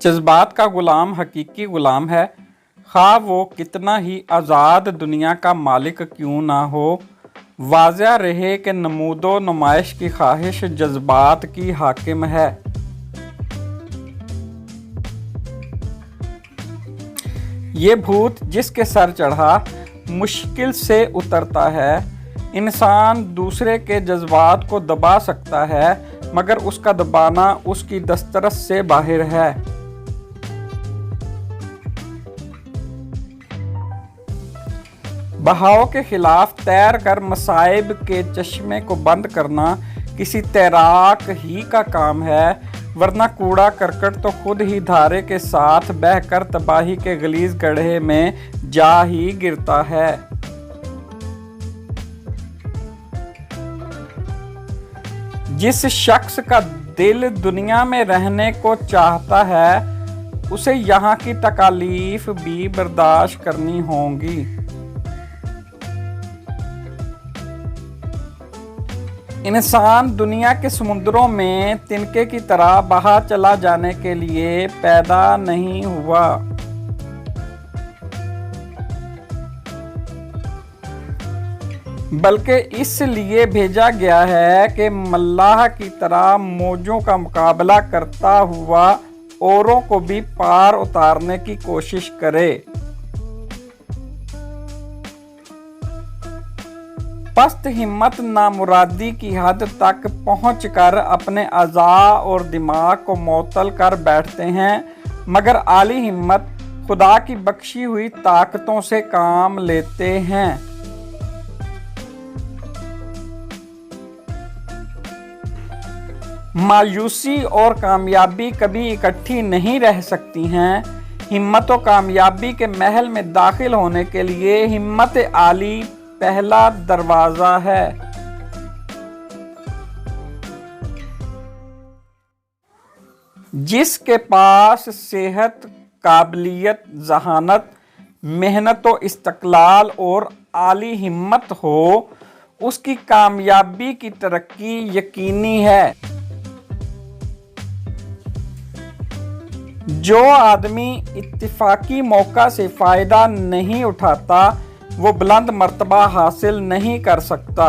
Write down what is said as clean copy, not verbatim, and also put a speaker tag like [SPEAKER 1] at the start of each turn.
[SPEAKER 1] जज्बात का गुलाम हकीकी गुलाम है, खा वो कितना ही आज़ाद दुनिया का मालिक क्यों ना हो। वाज़िह रहे कि नमूदो नुमाइश की ख्वाहिश जज्बात की हाकिम है। ये भूत जिसके सर चढ़ा मुश्किल से उतरता है। इंसान दूसरे के जज्बात को दबा सकता है, मगर उसका दबाना उसकी दस्तरस से बाहर है। बहाव के खिलाफ तैर कर मसाइब के चश्मे को बंद करना किसी तैराक ही का काम है, वरना कूड़ा करकट तो खुद ही धारे के साथ बहकर तबाही के गलीज गड्ढे में जा ही गिरता है। जिस शख्स का दिल दुनिया में रहने को चाहता है, उसे यहाँ की तकालीफ भी बर्दाश्त करनी होंगी। इंसान दुनिया के समुद्रों में तिनके की तरह बहा चला जाने के लिए पैदा नहीं हुआ। बल्कि इसलिए भेजा गया है कि मल्लाह की तरह मौजों का मुकाबला करता हुआ औरों को भी पार उतारने की कोशिश करे। पस्त हिम्मत नामुरादी की हद तक पहुंचकर अपने अज़ा और दिमाग को मुअत्तल कर बैठते हैं, मगर आली हिम्मत खुदा की बख्शी हुई ताकतों से काम लेते हैं। मायूसी और कामयाबी कभी इकट्ठी नहीं रह सकती हैं। हिम्मत और कामयाबी के महल में दाखिल होने के लिए हिम्मत आली पहला दरवाजा है। जिसके पास सेहत, काबिलियत, जहानत, मेहनत व इस्तक़लाल और आली हिम्मत हो, उसकी कामयाबी की तरक्की यकीनी है। जो आदमी इत्तिफाकी मौका से फ़ायदा नहीं उठाता, वो बुलंद मर्तबा हासिल नहीं कर सकता।